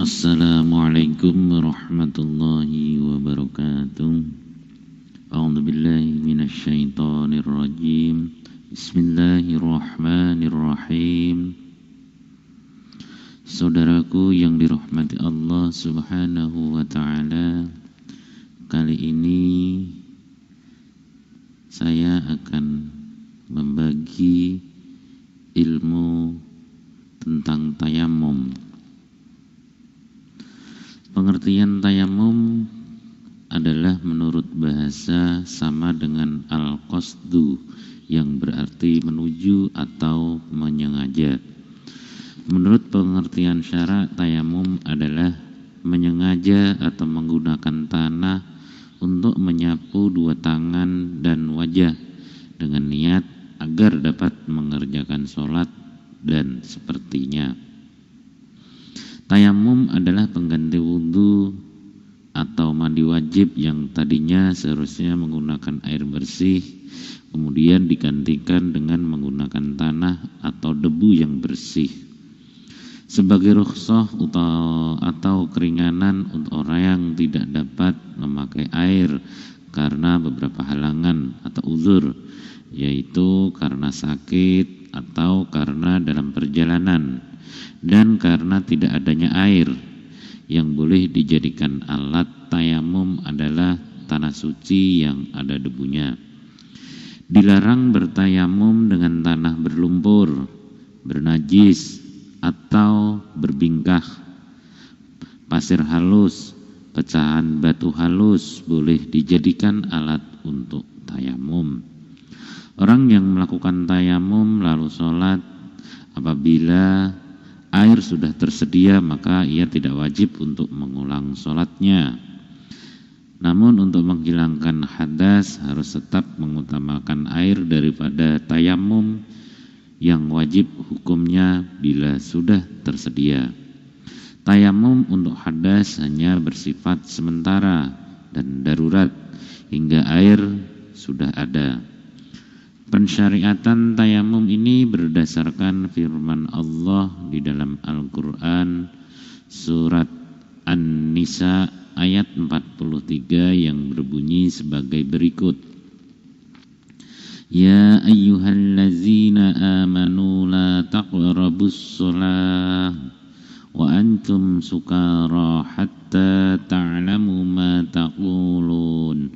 Assalamualaikum warahmatullahi wabarakatuh. A'udzu billahi minasy syaithanir rajim. Bismillahirrahmanirrahim. Saudaraku yang dirahmati Allah Subhanahu wa taala, kali ini saya akan membagi ilmu tentang tayamum. Pengertian tayamum adalah menurut bahasa sama dengan al-qasdu, yang berarti menuju atau menyengaja. Menurut pengertian syara, tayamum adalah menyengaja atau menggunakan tanah untuk menyapu dua tangan dan wajah dengan niat agar dapat mengerjakan sholat dan sepertinya. Tayamum adalah pengganti wudhu atau mandi wajib yang tadinya seharusnya menggunakan air bersih, kemudian digantikan dengan menggunakan tanah atau debu yang bersih. Sebagai rukhsah atau keringanan untuk orang yang tidak dapat memakai air karena beberapa halangan atau uzur, yaitu karena sakit atau karena dalam perjalanan, dan karena tidak adanya air. Yang boleh dijadikan alat tayamum adalah tanah suci yang ada debunya. Dilarang bertayamum dengan tanah berlumpur, bernajis, atau berbingkah. Pasir halus, pecahan batu halus boleh dijadikan alat untuk tayamum. Orang yang melakukan tayamum lalu sholat, apabila air sudah tersedia maka ia tidak wajib untuk mengulang sholatnya. Namun untuk menghilangkan hadas harus tetap mengutamakan air daripada tayamum yang wajib hukumnya bila sudah tersedia. Tayamum untuk hadas hanya bersifat sementara dan darurat hingga air sudah ada. Pensyariatan tayamum ini berdasarkan firman Allah di dalam Al-Quran surat An-Nisa ayat 43 yang berbunyi sebagai berikut. Ya ayyuhallazina amanu la taqrabus sholah wa antum sukara hatta ta'lamu ma taqulun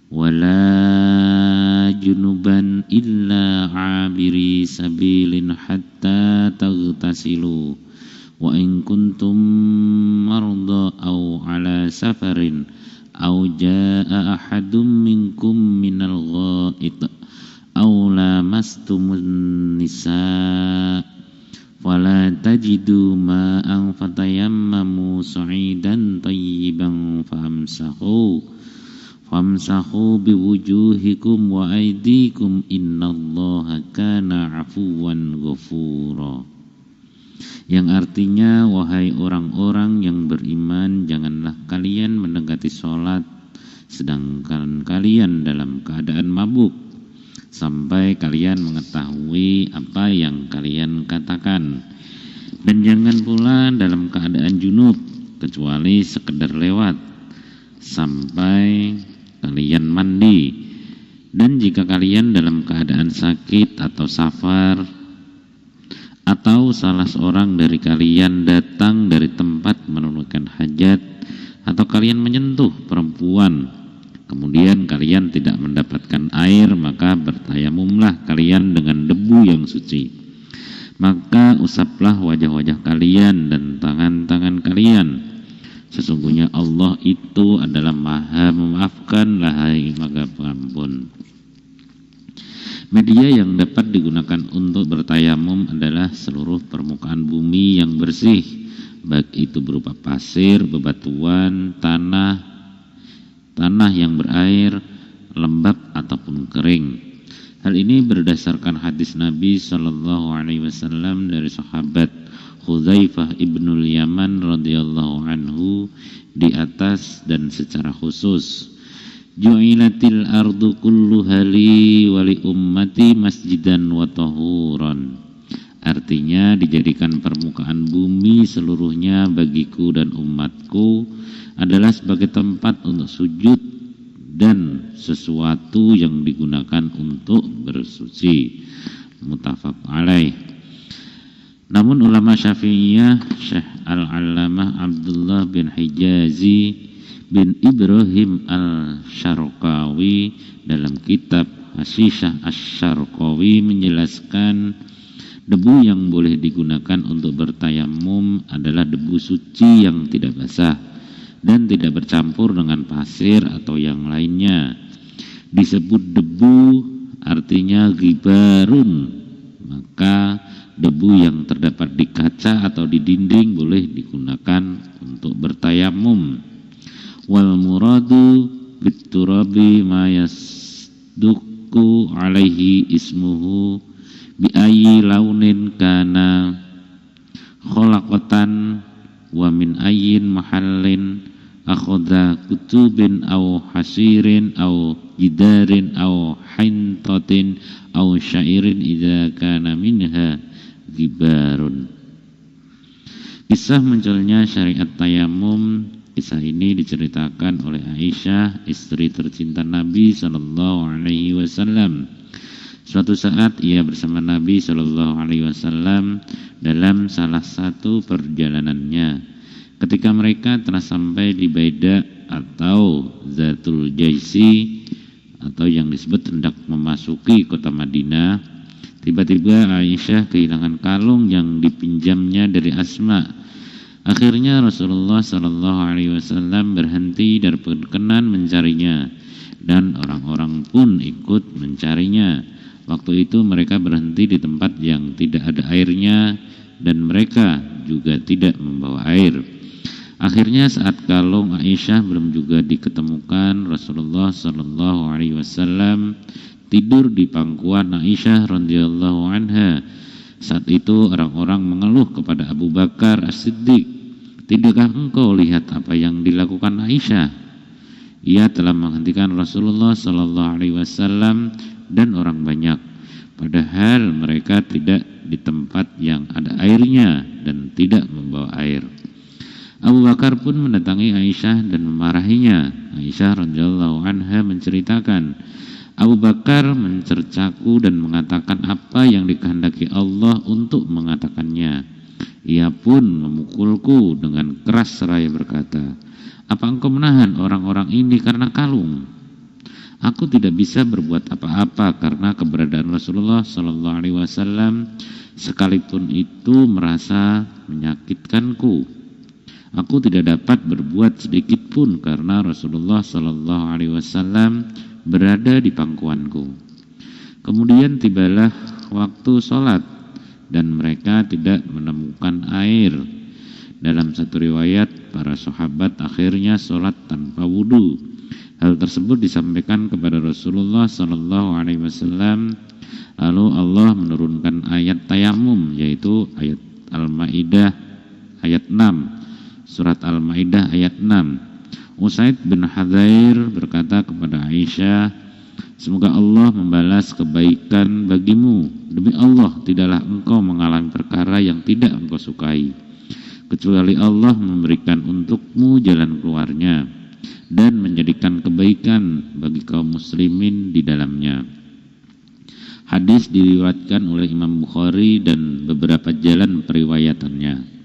wala junuban illa abiri sabilin hatta taghtasilu wa in kuntum marda aw ala safarin aw jaa ahadum minkum minal ghaid aw lamastumun nisa fala tajidu ma'an fatayammamu sa'idan tayyiban famsahu biwujuhikum wa aydikum innallaha kana afuwan ghafura. Yang artinya, wahai orang-orang yang beriman, janganlah kalian mendekati sholat sedangkan kalian dalam keadaan mabuk sampai kalian mengetahui apa yang kalian katakan, dan jangan pula dalam keadaan junub kecuali sekedar lewat sampai kalian mandi. Dan jika kalian dalam keadaan sakit atau safar, atau salah seorang dari kalian datang dari tempat menunaikan hajat, atau kalian menyentuh perempuan, kemudian kalian tidak mendapatkan air, maka bertayamumlah kalian dengan debu yang suci. Maka usaplah wajah-wajah kalian dan tangan-tangan kalian. Sesungguhnya Allah itu adalah Maha memaafkan, lagi Maha pengampun. Media yang dapat digunakan untuk bertayamum adalah seluruh permukaan bumi yang bersih, baik itu berupa pasir, bebatuan, tanah yang berair, lembab ataupun kering. Hal ini berdasarkan hadis Nabi SAW dari sahabat Hudzaifah ibnul Yaman radhiyallahu anhu di atas dan secara khusus. Ju'ilatil ardu kulluha li wa li ummati masjidan wa tahuran. Artinya dijadikan permukaan bumi seluruhnya bagiku dan umatku adalah sebagai tempat untuk sujud dan sesuatu yang digunakan untuk bersuci. Muttafaq alaih. Namun ulama Syafi'iyah Syekh Al-Allamah Abdullah bin Hijazi bin Ibrahim Al-Syarqawi dalam kitab Hasishah Asy-Syarqawi menjelaskan debu yang boleh digunakan untuk bertayamum adalah debu suci yang tidak basah dan tidak bercampur dengan pasir atau yang lainnya. Disebut debu artinya ghibarun, maka debu yang terdapat di kaca atau di dinding boleh digunakan untuk bertayamum. Wal muradu biturabi ma yasduqu alaihi ismuhu bi ayyi launin kana khalaqatan wa min ayyin mahallin akhadha kutubin aw hasirin aw jidarin aw hintatin aw syairin idza kana minha gibarun. Kisah munculnya syariat tayamum. Kisah ini diceritakan oleh Aisyah, istri tercinta Nabi sallallahu alaihi wasallam. Suatu saat ia bersama Nabi sallallahu alaihi wasallam dalam salah satu perjalanannya. Ketika mereka telah sampai di Baida atau Zatul Jaisi atau yang disebut hendak memasuki kota Madinah, tiba-tiba Aisyah kehilangan kalung yang dipinjamnya dari Asma. Akhirnya Rasulullah sallallahu alaihi wasallam berhenti dan berkenan mencarinya, dan orang-orang pun ikut mencarinya. Waktu itu mereka berhenti di tempat yang tidak ada airnya dan mereka juga tidak membawa air. Akhirnya saat kalung Aisyah belum juga diketemukan, Rasulullah sallallahu alaihi wasallam tidur di pangkuan Aisyah radhiyallahu anha. Saat itu orang-orang mengeluh kepada Abu Bakar As-Siddiq, "Tidakkah engkau lihat apa yang dilakukan Aisyah? Ia telah menghentikan Rasulullah sallallahu alaihi wasallam dan orang banyak, padahal mereka tidak di tempat yang ada airnya dan tidak membawa air." Abu Bakar pun mendatangi Aisyah dan memarahinya. Aisyah radhiyallahu anha menceritakan, Abu Bakar mencercaku dan mengatakan apa yang dikehendaki Allah untuk mengatakannya. Ia pun memukulku dengan keras seraya berkata, "Apa engkau menahan orang-orang ini karena kalung?" Aku tidak bisa berbuat apa-apa karena keberadaan Rasulullah sallallahu alaihi wasallam, sekalipun itu merasa menyakitkanku. Aku tidak dapat berbuat sedikit pun karena Rasulullah sallallahu alaihi wasallam berada di pangkuanku. Kemudian tibalah waktu sholat dan mereka tidak menemukan air. Dalam satu riwayat, para sahabat akhirnya sholat tanpa wudu. Hal tersebut disampaikan kepada Rasulullah sallallahu alaihi wasallam. Lalu Allah menurunkan ayat tayamum, yaitu ayat Al-Maidah ayat 6. Surat Al-Maidah ayat 6. Usaid bin Hudzair berkata kepada Aisyah, "Semoga Allah membalas kebaikan bagimu. Demi Allah, tidaklah engkau mengalami perkara yang tidak engkau sukai, kecuali Allah memberikan untukmu jalan keluarnya dan menjadikan kebaikan bagi kaum muslimin di dalamnya." Hadis diriwayatkan oleh Imam Bukhari dan beberapa jalan periwayatannya.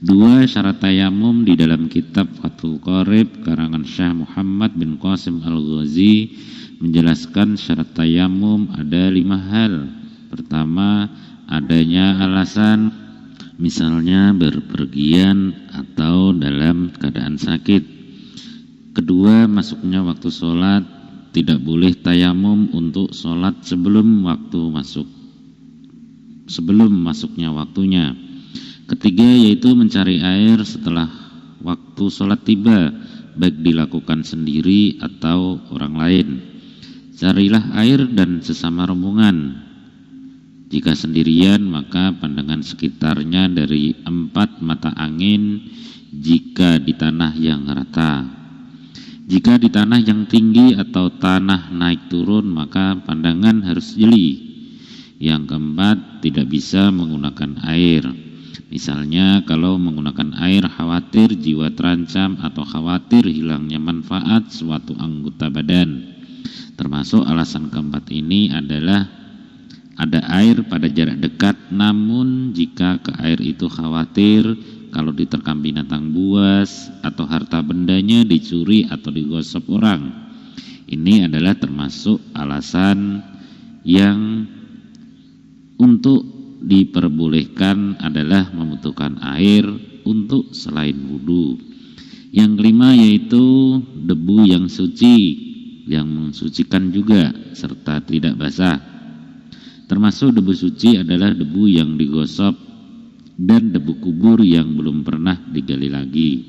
2 syarat tayamum di dalam kitab Fathul Qorib karangan Syekh Muhammad bin Qasim Al-Ghazi menjelaskan syarat tayamum ada 5 hal. Pertama, adanya alasan, misalnya berpergian atau dalam keadaan sakit. Kedua, masuknya waktu sholat, tidak boleh tayamum untuk sholat sebelum masuknya waktunya. Ketiga, yaitu mencari air setelah waktu sholat tiba, baik dilakukan sendiri atau orang lain. Carilah air dan sesama rombongan. Jika sendirian, maka pandangan sekitarnya dari 4 mata angin jika di tanah yang rata. Jika di tanah yang tinggi atau tanah naik turun, maka pandangan harus jeli. Yang keempat, tidak bisa menggunakan air. Misalnya kalau menggunakan air khawatir jiwa terancam atau khawatir hilangnya manfaat suatu anggota badan. Termasuk alasan keempat ini adalah ada air pada jarak dekat, namun jika ke air itu khawatir kalau diterkam binatang buas atau harta bendanya dicuri atau digosok orang. Ini adalah termasuk alasan yang untuk diperbolehkan adalah membutuhkan air untuk selain wudu. Yang kelima yaitu debu yang suci, yang mensucikan juga serta tidak basah. Termasuk debu suci adalah debu yang digosok dan debu kubur yang belum pernah digali lagi.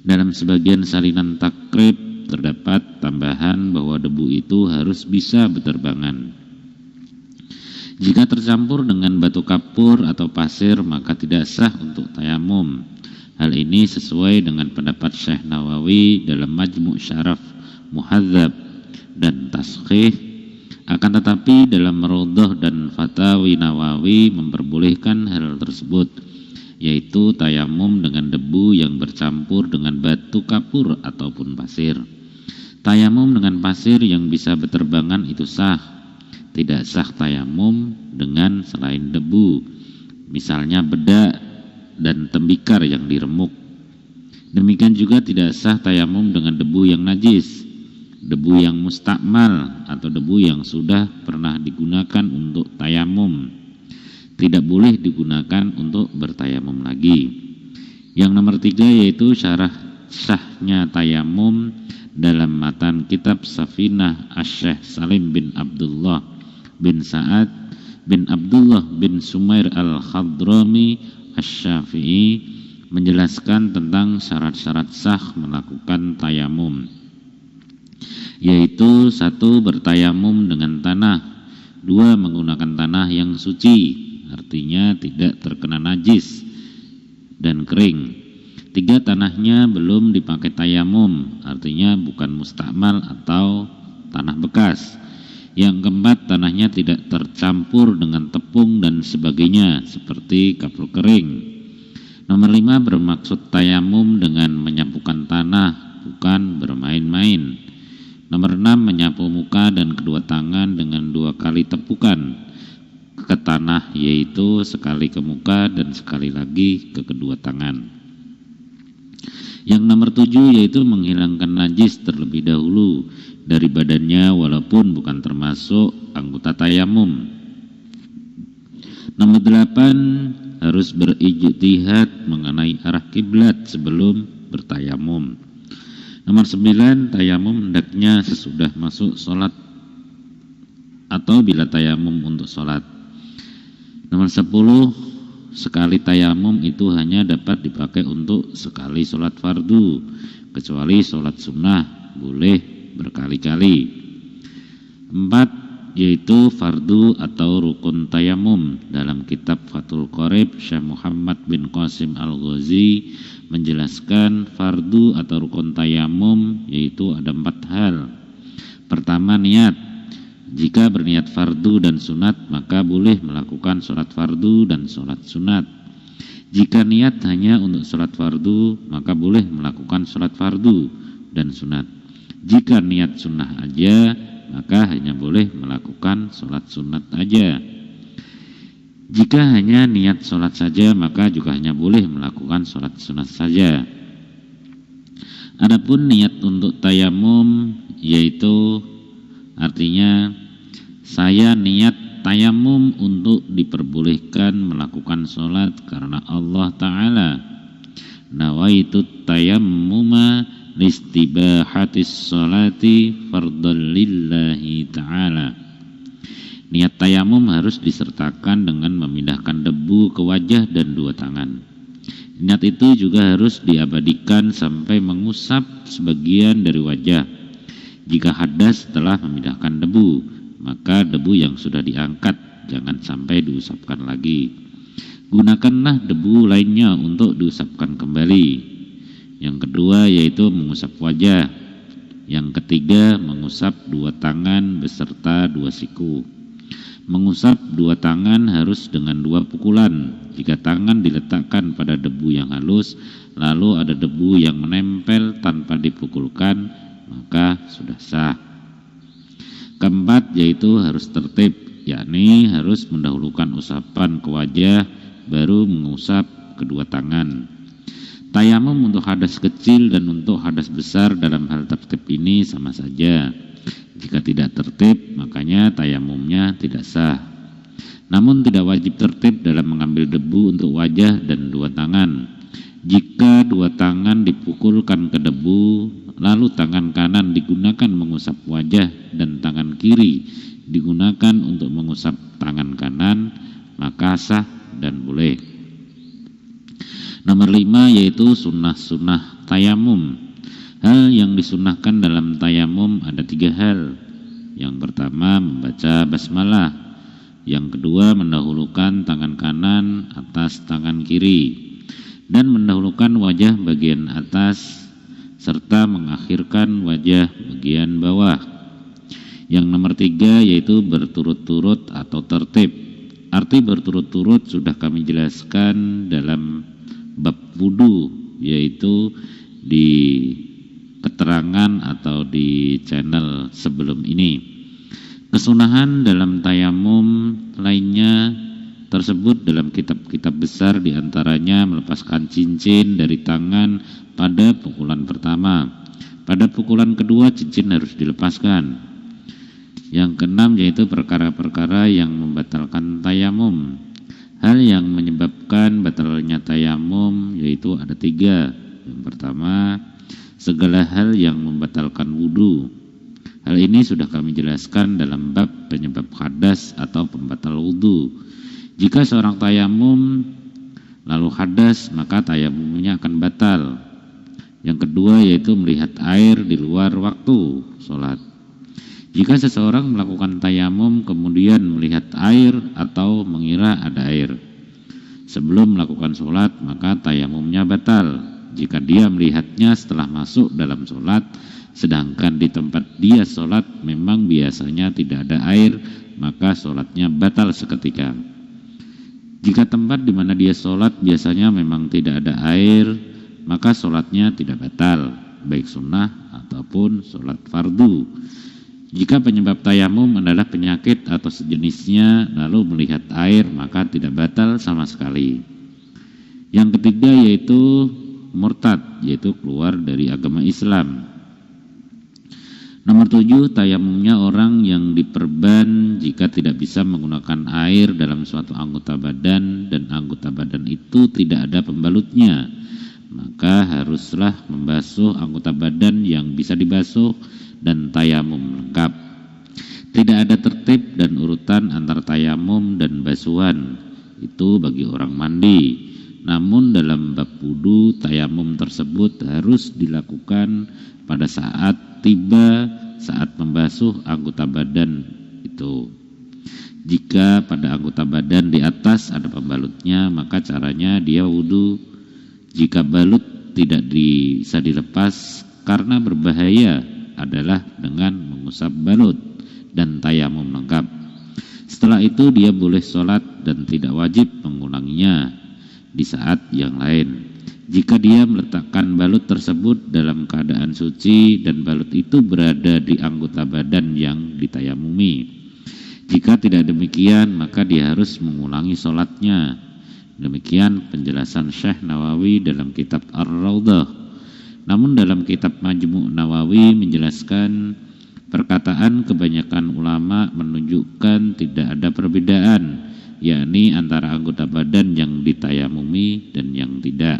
Dalam sebagian salinan takrib terdapat tambahan bahwa debu itu harus bisa berterbangan. Jika tercampur dengan batu kapur atau pasir maka tidak sah untuk tayamum. Hal ini sesuai dengan pendapat Syekh Nawawi dalam Majmu' Syaraf Muhadzab dan Taskhih. Akan tetapi dalam Raudhah dan Fatawi Nawawi memperbolehkan hal tersebut, yaitu tayamum dengan debu yang bercampur dengan batu kapur ataupun pasir. Tayamum dengan pasir yang bisa berterbangan itu sah. Tidak sah tayamum dengan selain debu, misalnya bedak dan tembikar yang diremuk. Demikian juga tidak sah tayamum dengan debu yang najis, debu yang mustakmal atau debu yang sudah pernah digunakan untuk tayamum. Tidak boleh digunakan untuk bertayamum lagi. Yang nomor 3 yaitu syarah sahnya tayamum dalam matan kitab Safinah Asy-Syaikh Salim bin Abdullah bin Sa'ad bin Abdullah bin Sumair al-Khadrami Asy-Syafi'i menjelaskan tentang syarat-syarat sah melakukan tayamum, yaitu 1. Bertayamum dengan tanah, 2. Menggunakan tanah yang suci, artinya tidak terkena najis dan kering, 3. Tanahnya belum dipakai tayamum, artinya bukan mustakmal atau tanah bekas. Yang keempat, tanahnya tidak tercampur dengan tepung dan sebagainya seperti kapur kering. Nomor 5, bermaksud tayamum dengan menyapukan tanah, bukan bermain-main. Nomor 6, menyapu muka dan kedua tangan dengan 2 kali tepukan ke tanah, yaitu sekali ke muka dan sekali lagi ke kedua tangan. Yang nomor 7 yaitu menghilangkan najis terlebih dahulu dari badannya walaupun bukan termasuk anggota tayamum. Nomor 8 harus berijtihad mengenai arah kiblat sebelum bertayamum. Nomor 9 tayamum hendaknya sesudah masuk sholat atau bila tayamum untuk sholat. Nomor 10 sekali tayamum itu hanya dapat dipakai untuk sekali sholat fardu, kecuali sholat sunnah boleh berkali-kali. 4 yaitu fardu atau rukun tayamum. Dalam kitab Fathul Qorib, Syekh Muhammad bin Qasim Al-Ghazi menjelaskan fardu atau rukun tayamum yaitu ada 4 hal. Pertama, niat. Jika berniat fardu dan sunat maka boleh melakukan sholat fardu dan sholat sunat. Jika niat hanya untuk sholat fardu maka boleh melakukan sholat fardu dan sunat. Jika niat sunnah aja maka hanya boleh melakukan sholat sunat aja. Jika hanya niat sholat saja maka juga hanya boleh melakukan sholat sunat saja. Adapun niat untuk tayamum yaitu artinya saya niat tayamum untuk diperbolehkan melakukan sholat karena Allah Ta'ala. Nawaitu tayammuma listibahatis sholati fardhan lillahi ta'ala. Niat tayamum harus disertakan dengan memindahkan debu ke wajah dan 2 tangan. Niat itu juga harus diabadikan sampai mengusap sebagian dari wajah. Jika hadas setelah memindahkan debu, maka debu yang sudah diangkat jangan sampai diusapkan lagi. Gunakanlah debu lainnya untuk diusapkan kembali. Yang kedua yaitu mengusap wajah. Yang ketiga mengusap 2 tangan beserta 2 siku. Mengusap dua tangan harus dengan dua pukulan. Jika tangan diletakkan pada debu yang halus, lalu ada debu yang menempel tanpa dipukulkan, maka sudah sah. Keempat, yaitu harus tertib, yakni harus mendahulukan usapan ke wajah, baru mengusap kedua tangan. Tayamum untuk hadas kecil dan untuk hadas besar dalam hal tertib ini sama saja. Jika tidak tertib, makanya tayamumnya tidak sah. Namun tidak wajib tertib dalam mengambil debu untuk wajah dan dua tangan. Jika dua tangan dipukulkan ke debu, lalu tangan kanan digunakan mengusap wajah dan tangan kiri digunakan untuk mengusap tangan kanan, maka sah dan boleh. Nomor 5, yaitu sunnah-sunnah tayamum. Hal yang disunnahkan dalam tayamum ada 3 hal. Yang pertama, membaca basmalah. Yang kedua, mendahulukan tangan kanan atas tangan kiri, dan mendahulukan wajah bagian atas serta mengakhirkan wajah bagian bawah. Yang nomor 3, yaitu berturut-turut atau tertib. Arti berturut-turut sudah kami jelaskan dalam bab wudu, yaitu di keterangan atau di channel sebelum ini. Kesunahan dalam tayamum lainnya tersebut dalam kitab-kitab besar, diantaranya melepaskan cincin dari tangan pada pukulan pertama. Pada pukulan kedua cincin harus dilepaskan. Yang keenam, yaitu perkara-perkara yang membatalkan tayamum. Hal yang menyebabkan batalnya tayamum yaitu ada 3. Yang pertama, segala hal yang membatalkan wudu. Hal ini sudah kami jelaskan dalam bab penyebab hadas atau pembatal wudu. Jika seorang tayamum lalu hadas, maka tayamumnya akan batal. Yang kedua, yaitu melihat air di luar waktu sholat. Jika seseorang melakukan tayamum kemudian melihat air atau mengira ada air sebelum melakukan sholat, maka tayamumnya batal. Jika dia melihatnya setelah masuk dalam sholat, sedangkan di tempat dia sholat memang biasanya tidak ada air, maka sholatnya batal seketika. Jika tempat di mana dia sholat biasanya memang tidak ada air, maka sholatnya tidak batal, baik sunnah ataupun sholat fardu. Jika penyebab tayamum adalah penyakit atau sejenisnya, lalu melihat air, maka tidak batal sama sekali. Yang ketiga, yaitu murtad, yaitu keluar dari agama Islam. Nomor 7, tayamumnya orang yang diperban jika tidak bisa menggunakan air dalam suatu anggota badan dan anggota badan itu tidak ada pembalutnya, maka haruslah membasuh anggota badan yang bisa dibasuh dan tayamum lengkap. Tidak ada tertib dan urutan antara tayamum dan basuhan, itu bagi orang mandi. Namun dalam bab wudu, tayamum tersebut harus dilakukan pada saat tiba saat membasuh anggota badan itu. Jika pada anggota badan di atas ada pembalutnya, maka caranya dia wudu. Jika balut tidak bisa dilepas karena berbahaya, adalah dengan mengusap balut dan tayamum lengkap. Setelah itu dia boleh sholat dan tidak wajib mengulanginya di saat yang lain. Jika dia meletakkan balut tersebut dalam keadaan suci dan balut itu berada di anggota badan yang ditayamumi. Jika tidak demikian, maka dia harus mengulangi sholatnya. Demikian penjelasan Syekh Nawawi dalam kitab Ar-Raudhah. Namun dalam kitab Majmu' Nawawi menjelaskan perkataan kebanyakan ulama menunjukkan tidak ada perbedaan, yakni antara anggota badan yang ditayamumi dan yang tidak.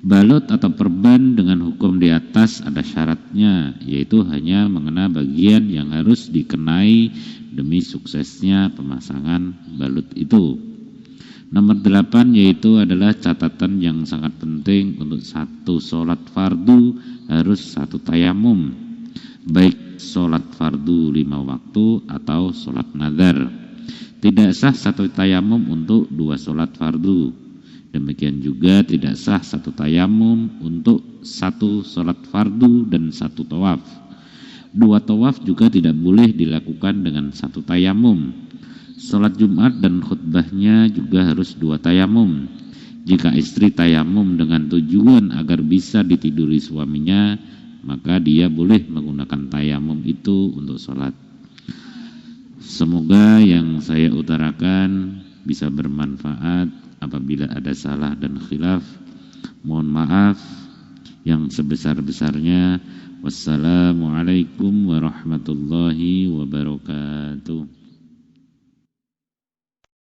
Balut atau perban dengan hukum di atas ada syaratnya, yaitu hanya mengena bagian yang harus dikenai demi suksesnya pemasangan balut itu. Nomor 8, yaitu adalah catatan yang sangat penting untuk satu sholat fardu harus satu tayamum, baik sholat fardu 5 waktu atau sholat nazar. Tidak sah satu tayamum untuk 2 sholat fardu. Demikian juga tidak sah satu tayamum untuk 1 sholat fardu dan 1 tawaf. Dua tawaf juga tidak boleh dilakukan dengan satu tayamum. Salat Jumat dan khutbahnya juga harus dua tayamum. Jika istri tayamum dengan tujuan agar bisa ditiduri suaminya, maka dia boleh menggunakan tayamum itu untuk sholat. Semoga yang saya utarakan bisa bermanfaat. Apabila ada salah dan khilaf, mohon maaf yang sebesar-besarnya. Wassalamualaikum warahmatullahi wabarakatuh.